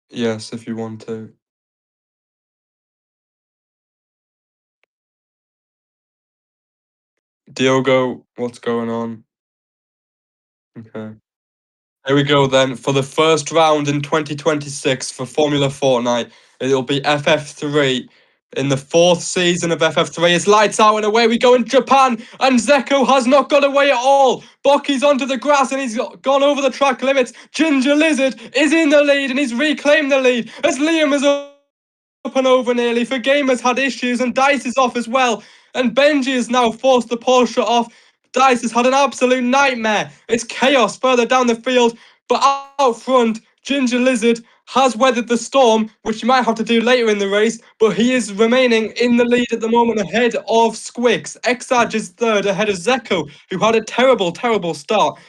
Yes, if you want to. Diogo, what's going on? Okay. Here we go then. For the first round in 2026 for Formula Fortnite, it'll be FF3. In the fourth season of FF3, it's lights out and away we go in Japan, and Zeko has not got away at all. Boki's onto the grass and he's gone over the track limits. Ginger Lizard is in the lead and he's reclaimed the lead as Liam is up and over nearly. For Gamers had issues and Dice is off as well. And Benji has now forced the Porsche off. Dice has had an absolute nightmare. It's chaos further down the field. But out front, Ginger Lizard has weathered the storm, which he might have to do later in the race. But he is remaining in the lead at the moment ahead of Squix. Exarch is third ahead of Zeko, who had a terrible, terrible start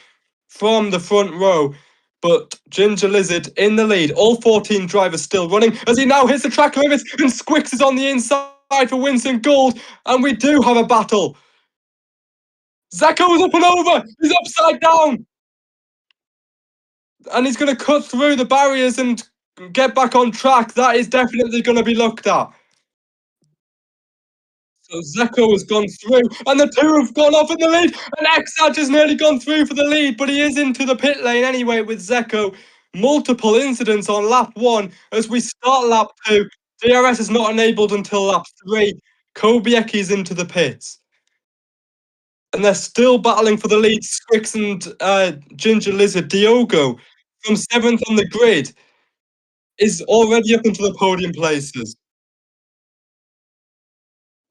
from the front row. But Ginger Lizard in the lead. All 14 drivers still running as he now hits the track limits and Squix is on the inside for Winston Gould. And we do have a battle. Zako's up and over. He's upside down. And he's going to cut through the barriers and get back on track. That is definitely going to be looked at. So Zeko has gone through, and the two have gone off in the lead, and Exarch has nearly gone through for the lead, but he is into the pit lane anyway with Zeko. Multiple incidents on lap 1 as we start lap 2. DRS is not enabled until lap 3. Kobieki is into the pits. And they're still battling for the lead. Squix and Ginger Lizard. Diogo from 7th on the grid is already up into the podium places.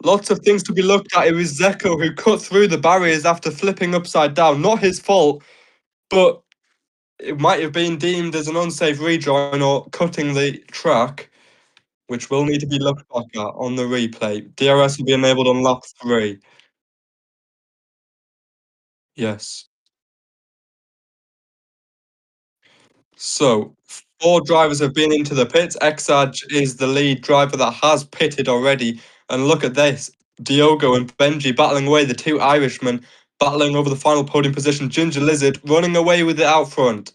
Lots of things to be looked at. It was Zeko who cut through the barriers after flipping upside down. Not his fault, but it might have been deemed as an unsafe rejoin or cutting the track, which will need to be looked back at on the replay. DRS will be enabled on lap 3. Yes. So, 4 drivers have been into the pits. Exarch is the lead driver that has pitted already. And look at this. Diogo and Benji battling away, the two Irishmen battling over the final podium position. Ginger Lizard running away with it out front.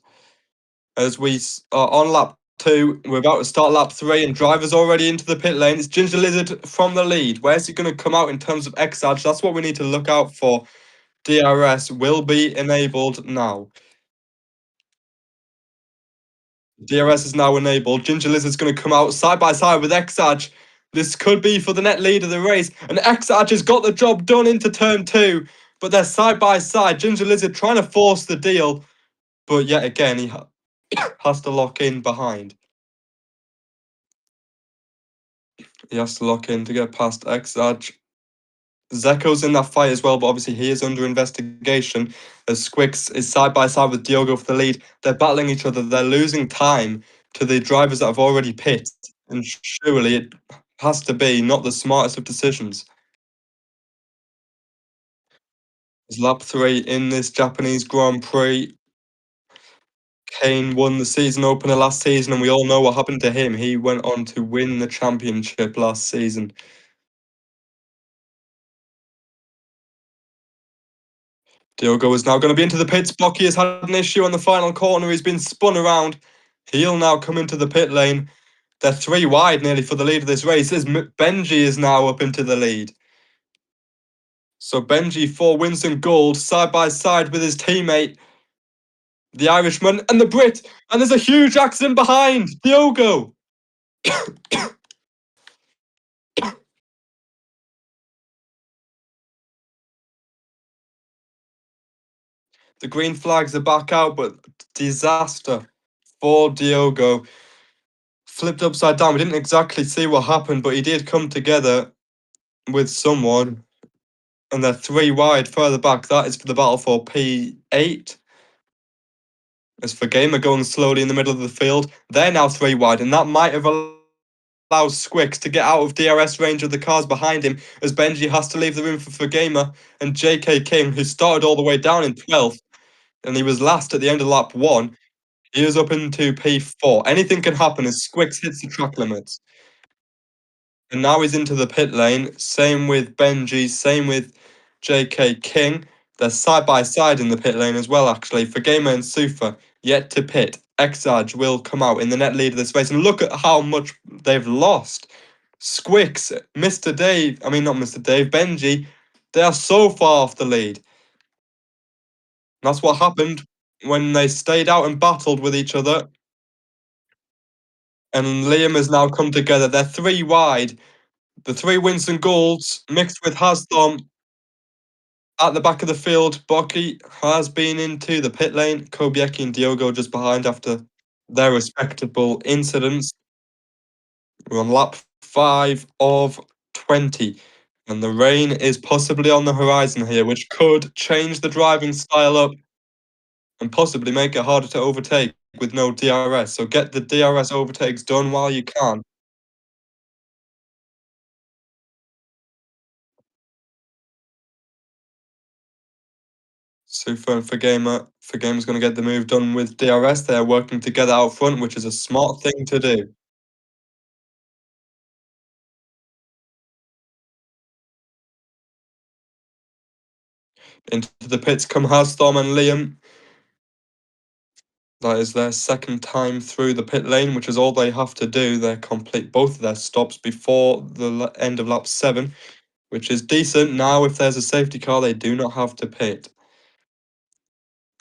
As we are on lap 2, we're about to start lap 3, and drivers already into the pit lane. It's Ginger Lizard from the lead. Where's he going to come out in terms of Exarch? That's what we need to look out for. DRS will be enabled now. DRS is now enabled. Ginger Lizard's going to come out side by side with Exarch. This could be for the net lead of the race. And Exarch has got the job done into turn 2. But they're side by side. Ginger Lizard trying to force the deal. But yet again, he has to lock in behind. He has to lock in to get past Exarch. Zeko's in that fight as well, but obviously he is under investigation as Squix is side by side with Diogo for the lead. They're battling each other. They're losing time to the drivers that have already pit. And surely it has to be not the smartest of decisions. It's lap 3 in this Japanese Grand Prix. Kane won the season opener last season, and we all know what happened to him. He went on to win the championship last season. Diogo is now going to be into the pits. Boki has had an issue on the final corner. He's been spun around. He'll now come into the pit lane. They're 3 wide nearly for the lead of this race. As Benji is now up into the lead. So Benji for Winston Gould side by side with his teammate, the Irishman, and the Brit. And there's a huge accident behind Diogo. The green flags are back out, but disaster for Diogo. Flipped upside down. We didn't exactly see what happened, but he did come together with someone. And they're 3 wide further back. That is for the battle for P8. As for Gamer going slowly in the middle of the field, they're now 3 wide, and that might have allowed Squix to get out of DRS range of the cars behind him, as Benji has to leave the room for Gamer, and JK King, who started all the way down in 12th, and he was last at the end of lap 1, he is up into P4. Anything can happen as Squix hits the track limits. And now he's into the pit lane. Same with Benji, same with JK King. They're side by side in the pit lane as well, actually. For Gamer and Sufa, yet to pit. Exarch will come out in the net lead of this race. And look at how much they've lost. Squicks, Mr. Dave, I mean, not Mr. Dave, Benji, they are so far off the lead. That's what happened when they stayed out and battled with each other. And Liam has now come together. They're three wide. The three Winston Goulds mixed with Hasdom at the back of the field. Bocky has been into the pit lane. Kobieki and Diogo just behind after their respectable incidents. We're on lap 5 of 20. And the rain is possibly on the horizon here, which could change the driving style up and possibly make it harder to overtake with no DRS. So get the DRS overtakes done while you can. Sufa and Fagamer's going to get the move done with DRS. They're working together out front, which is a smart thing to do. Into the pits come Harstorm and Liam. That is their second time through the pit lane, which is all they have to do. They complete both of their stops before the end of lap 7, which is decent. Now, if there's a safety car, they do not have to pit.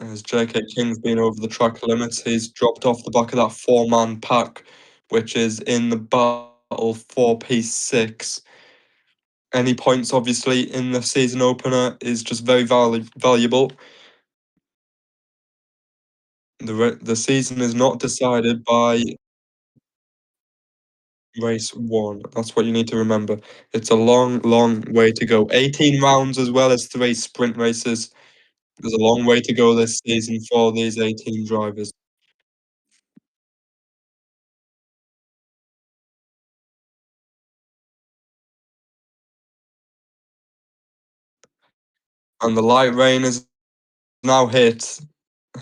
As JK King's been over the track limits, he's dropped off the back of that four-man pack, which is in the battle for P6. Any points, obviously, in the season opener is just very valuable. The season is not decided by race 1. That's what you need to remember. It's a long, long way to go. 18 rounds as well as 3 sprint races. There's a long way to go this season for these 18 drivers. And the light rain is now hit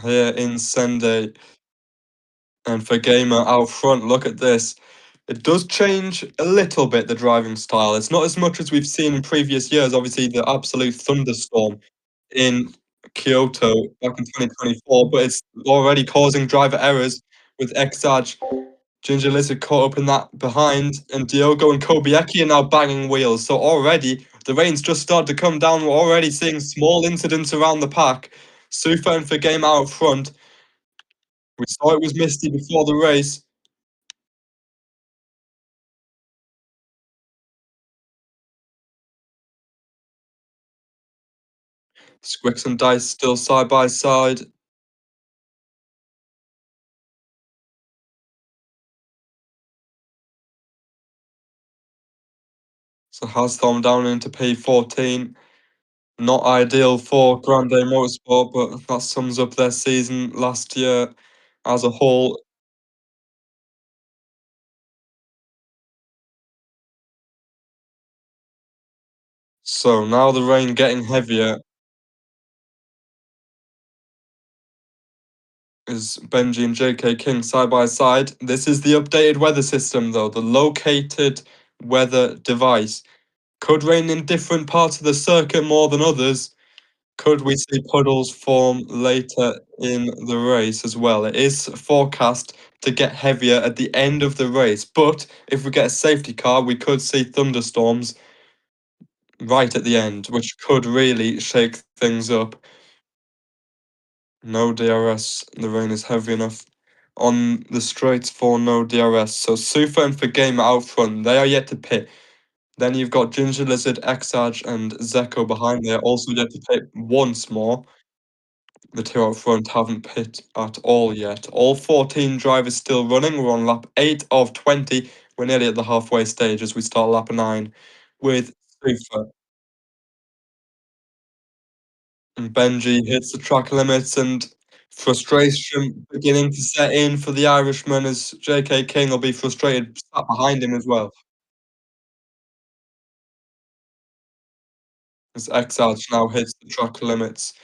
here in Sendai. And for Gamer out front, look at this. It does change a little bit the driving style. It's not as much as we've seen in previous years. Obviously, the absolute thunderstorm in Kyoto back in 2024, but it's already causing driver errors with Exage. Ginger Lizard caught up in that behind, and Diogo and Kobieki are now banging wheels. So already the rain's just started to come down. We're already seeing small incidents around the pack. Sufa and for game out front. We saw it was misty before the race. Squix and Dice still side by side. So Hasdom down into P14. Not ideal for Grande Motorsport, but that sums up their season last year as a whole. So now the rain getting heavier is Benji and JK King side by side. This is the updated weather system though, the located weather device. Could rain in different parts of the circuit more than others. Could we see puddles form later in the race as well? It is forecast to get heavier at the end of the race, but if we get a safety car, we could see thunderstorms right at the end, which could really shake things up. No DRS, the rain is heavy enough on the straights for no DRS. So Sufa and for game out front, they are yet to pit. Then you've got Ginger Lizard, Exage, and Zeko behind there, also yet to pit once more. The two out front haven't pit at all yet. All 14 drivers still running. We're on lap 8 of 20. We're nearly at the halfway stage as we start lap 9 with Sufa. And Benji hits the track limits and frustration beginning to set in for the Irishman as JK King will be frustrated sat behind him as well. As Exarch now hits the track limits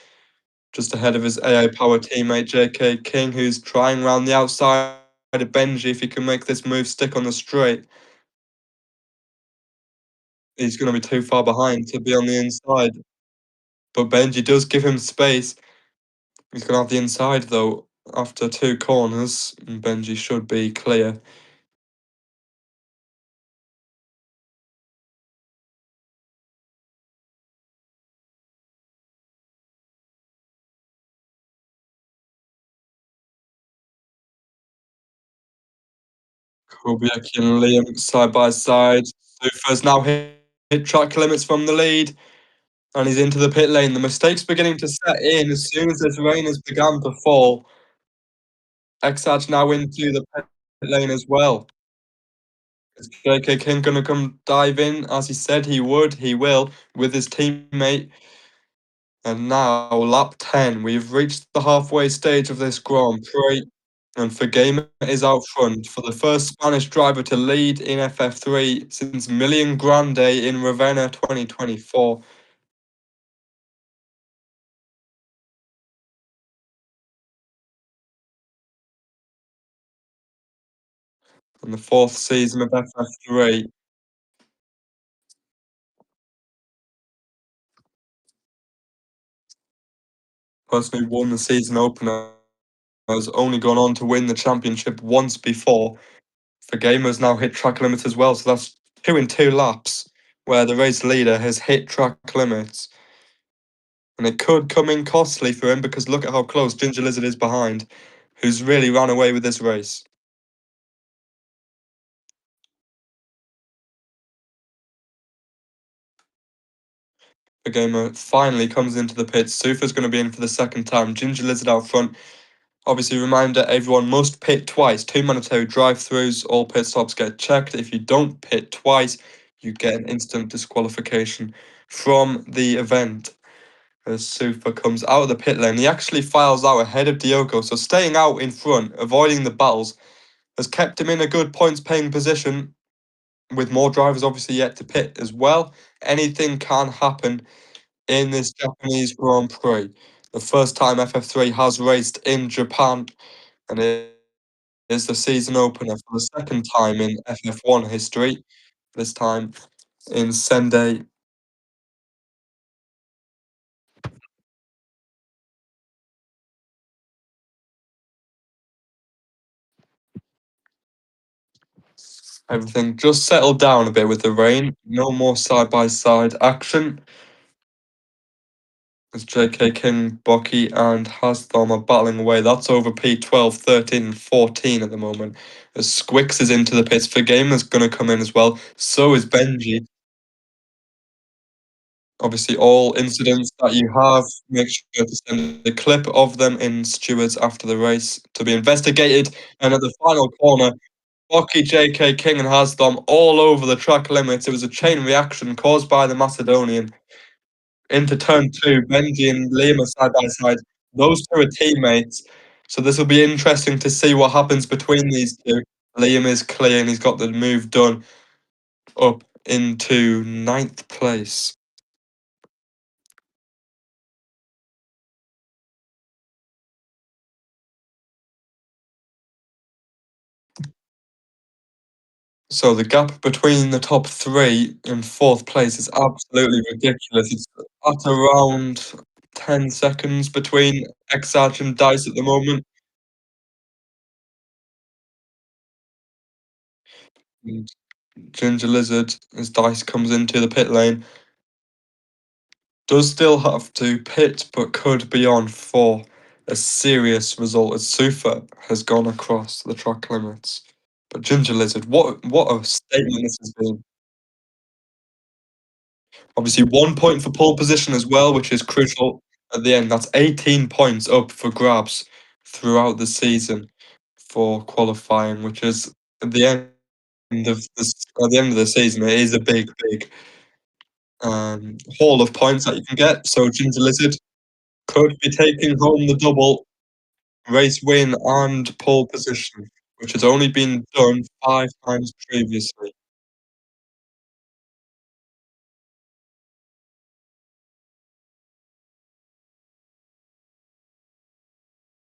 just ahead of his AI Power teammate JK King, who's trying around the outside of Benji if he can make this move stick on the straight. He's going to be too far behind to be on the inside. But Benji does give him space. He's going to have the inside though. after 2 corners, and Benji should be clear. Kubiak and Liam side by side. Sufa's now hit track limits from the lead, and he's into the pit lane. The mistake's beginning to set in as soon as this rain has begun to fall. Exarch now into the pit lane as well. Is JK King gonna come dive in as he said he would? He will with his teammate. And now, lap 10, we've reached the halfway stage of this Grand Prix, and Fagema is out front for the first Spanish driver to lead in FF3 since Million Grande in Ravenna 2024. And the fourth season of FF3. Personally won the season opener, has only gone on to win the championship once before. Fagema's now hit track limits as well, so that's 2 in 2 laps where the race leader has hit track limits. And it could come in costly for him because look at how close Ginger Lizard is behind, who's really ran away with this race. The gamer finally comes into the pits. Sufa's going to be in for the second time. Ginger Lizard out front. Obviously, reminder, everyone must pit twice. 2 mandatory drive-throughs. All pit stops get checked. If you don't pit twice, you get an instant disqualification from the event. As Sufa comes out of the pit lane, he actually files out ahead of Diogo. So staying out in front, avoiding the battles, has kept him in a good points-paying position with more drivers obviously yet to pit as well. Anything can happen in this Japanese Grand Prix. The first time FF3 has raced in Japan, and it is the season opener for the second time in FF1 history, this time in Sendai. Everything just settled down a bit with the rain. No more side-by-side action. As JK King, Boki, and Hasdom are battling away. That's over P12, 13, and 14 at the moment. As Squix is into the pits for game, is going to come in as well. So is Benji. Obviously, all incidents that you have, make sure to send a clip of them in stewards after the race to be investigated. And at the final corner, Boki, JK King, and Hasdom all over the track limits. It was a chain reaction caused by the Macedonian. Into turn 2, Benji and Liam are side by side. Those two are teammates. So this will be interesting to see what happens between these two. Liam is clear and he's got the move done up into 9th place. So the gap between the top 3 and 4th place is absolutely ridiculous. It's at around 10 seconds between Exarch and Dice at the moment. And Ginger Lizard, as Dice comes into the pit lane, does still have to pit, but could be on for a serious result as Sufa has gone across the track limits. But Ginger Lizard, what a statement this has been. Obviously, 1 point for pole position as well, which is crucial at the end. That's 18 points up for grabs throughout the season for qualifying, which is at the end of the season. It is a big haul of points that you can get. So Ginger Lizard could be taking home the double race win and pole position, which has only been done 5 times previously.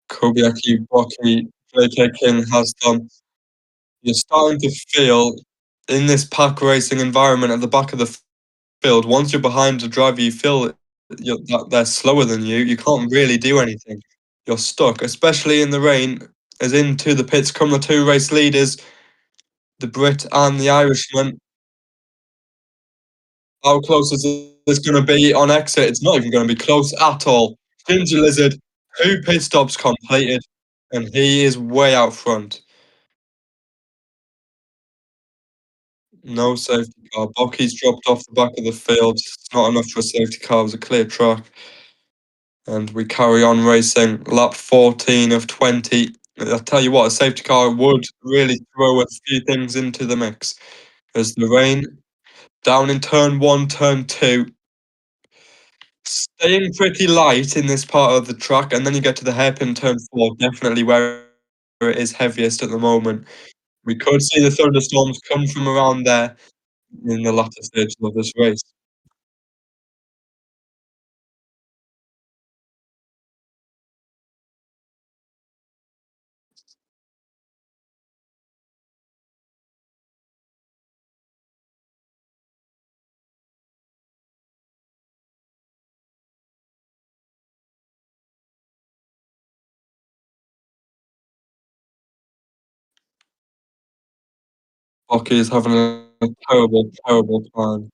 Kobayashi, Rocky, JK King has done. You're starting to feel in this pack racing environment at the back of the field, once you're behind the driver, you feel that they're slower than you. You can't really do anything. you're stuck, especially in the rain, as into the pits come the two race leaders, the Brit and the Irishman. How close is this going to be on exit? It's not even going to be close at all. Ginger Lizard, 2 pit stops completed, and he is way out front. No safety car. Bucky's dropped off the back of the field. It's not enough for a safety car. It was a clear track. And we carry on racing. Lap 14 of 20. I'll tell you what, a safety car would really throw a few things into the mix. As the rain down in turn 1, turn 2. Staying pretty light in this part of the track, and then you get to the hairpin turn 4, definitely where it is heaviest at the moment. We could see the thunderstorms come from around there in the latter stages of this race. Hockey is having a terrible, terrible time.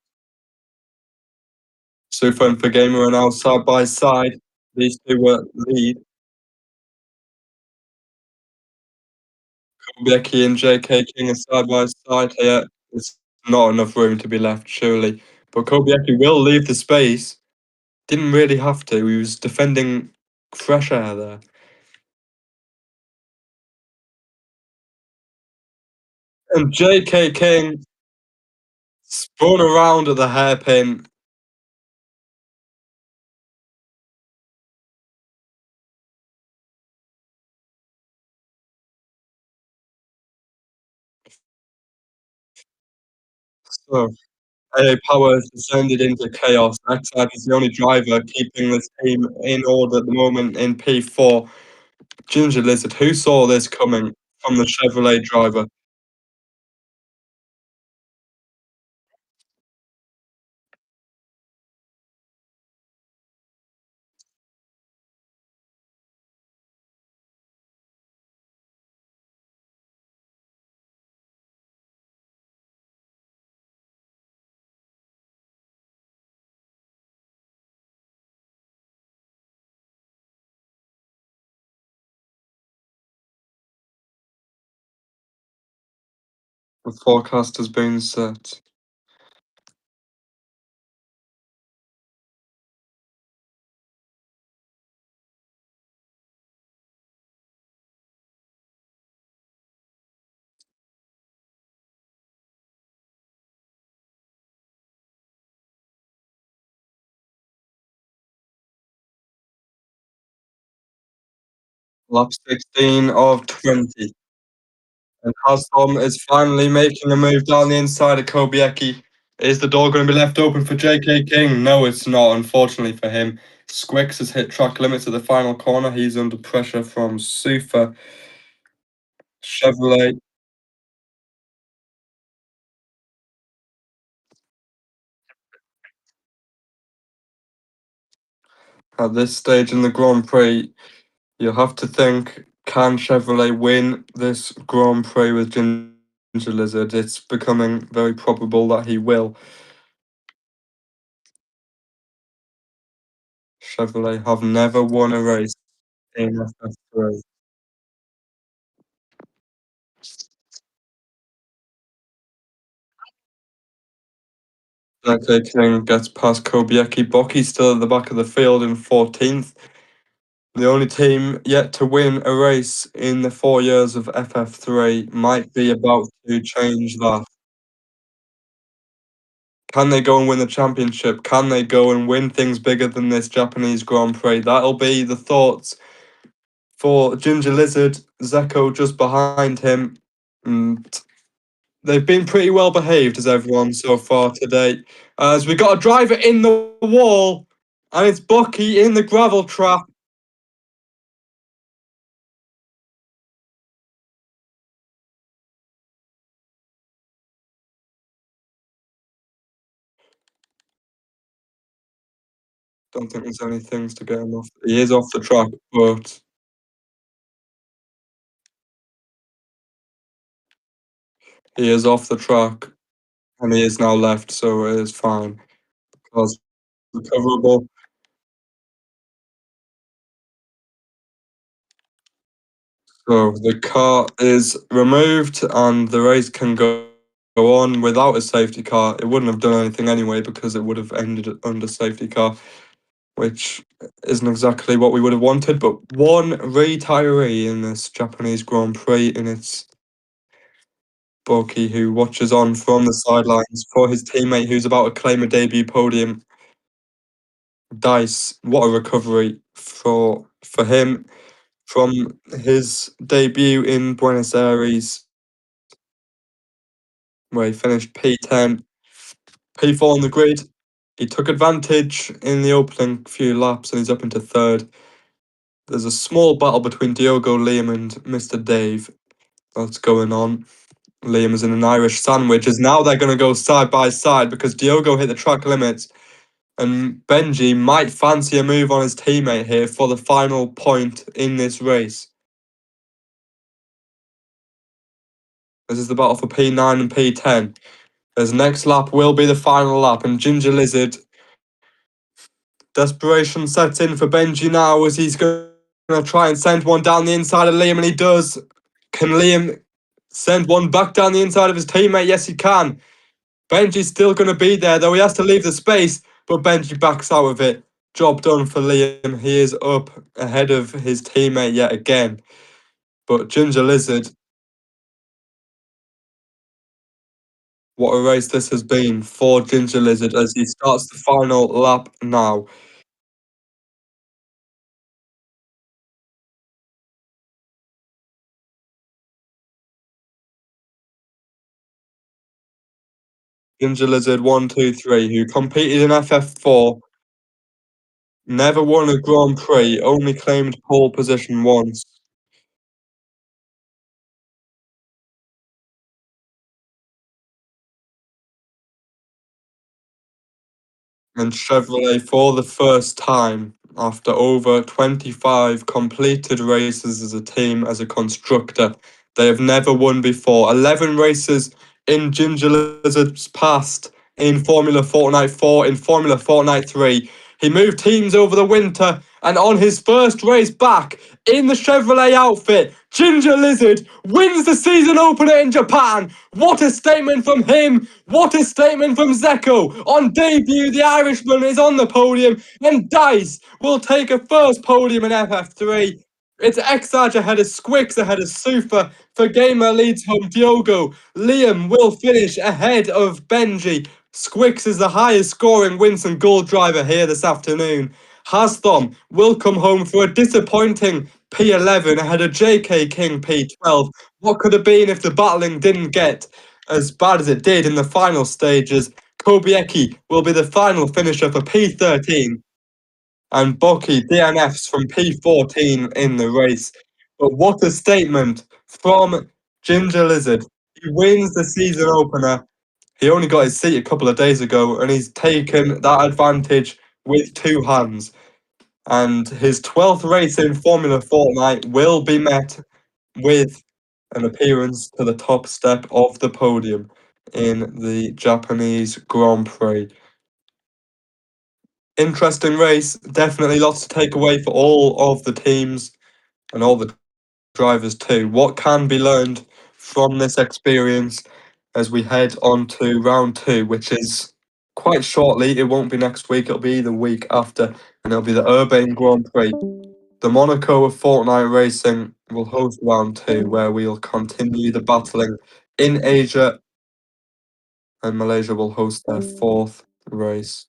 Sufa and Fagema are now side by side. These two were lead. Becky and JK King are side by side here. There's not enough room to be left, surely. But Kobieki will leave the space. Didn't really have to. He was defending fresh air there. And JK King spun around at the hairpin. So AA Power has descended into chaos. Exide is the only driver keeping this team in order at the moment in P4. Ginger Lizard, who saw this coming from the Chevrolet driver? The forecast has been set. Lap 16 of 20. And Haslam is finally making a move down the inside of Kobieki. Is the door going to be left open for JK King? No, it's not, unfortunately for him. Squix has hit track limits at the final corner. He's under pressure from Sufa. Chevrolet. At this stage in the Grand Prix, you have to think, can Chevrolet win this Grand Prix with Ginger Lizard? It's becoming very probable that he will. Chevrolet have never won a race in FF3. JK King gets past Kobieki. Boki's still at the back of the field in 14th. The only team yet to win a race in the 4 years of FF3 might be about to change that. Can they go and win the championship? Can they go and win things bigger than this Japanese Grand Prix? That'll be the thoughts for Ginger Lizard. Zeko just behind him. And they've been pretty well behaved as everyone so far today. As we got a driver in the wall, and it's Bucky in the gravel trap. Don't think there's any things to get him off. He is off the track, but He is off the track, and he is now left, so it is fine. Because recoverable. So the car is removed, and the race can go on without a safety car. It wouldn't have done anything anyway because it would have ended under safety car, which isn't exactly what we would have wanted. But one retiree in this Japanese Grand Prix, and it's Boki, who watches on from the sidelines for his teammate who's about to claim a debut podium. Dice, what a recovery for him from his debut in Buenos Aires, where he finished P10, P4 on the grid. He took advantage in the opening few laps and he's up into third. There's a small battle between Diogo, Liam, and Mr. Dave that's going on. Liam is in an Irish sandwich, as now they're going to go side by side because Diogo hit the track limits and Benji might fancy a move on his teammate here for the final point in this race. This is the battle for P9 and P10. His next lap will be the final lap, and Ginger Lizard, desperation sets in for Benji now as he's going to try and send one down the inside of Liam, and he does. Can Liam send one back down the inside of his teammate? Yes, he can. Benji's still going to be there, though he has to leave the space, but Benji backs out of it. Job done for Liam. He is up ahead of his teammate yet again. But Ginger Lizard, what a race this has been for Ginger Lizard as he starts the final lap now. Ginger Lizard 123, who competed in FF4, never won a Grand Prix, only claimed pole position once. And Chevrolet, for the first time after over 25 completed races as a team, as a constructor, they have never won before. 11 races in Ginger Lizard's past in Formula Fortnite 4, in Formula Fortnite 3. He moved teams over the winter, and on his first race back in the Chevrolet outfit, Ginger Lizard wins the season opener in Japan. What a statement from him! What a statement from Zeko! On debut, the Irishman is on the podium, and Dice will take a first podium in FF3. It's Exage ahead of Squix ahead of Sufa. For Gamer leads home Diogo. Liam will finish ahead of Benji. Squix is the highest scoring Winston goal driver here this afternoon. Hasthom will come home for a disappointing P11 ahead of JK King P12. What could have been if the battling didn't get as bad as it did in the final stages? Kobieki will be the final finisher for P13, and Boki DNFs from P14 in the race. But what a statement from Ginger Lizard. He wins the season opener. He only got his seat a couple of days ago, and he's taken that advantage with two hands. And his 12th race in Formula Fortnite will be met with an appearance to the top step of the podium in the Japanese Grand Prix. Interesting race, definitely lots to take away for all of the teams and all the drivers too. What can be learned from this experience as we head on to round two, which is quite shortly. It won't be next week, it'll be the week after, and it'll be the Urbane Grand Prix. The Monaco of Fortnite Racing will host round two, where we'll continue the battling in Asia, and Malaysia will host their fourth race.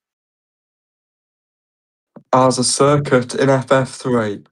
As a circuit in FF3,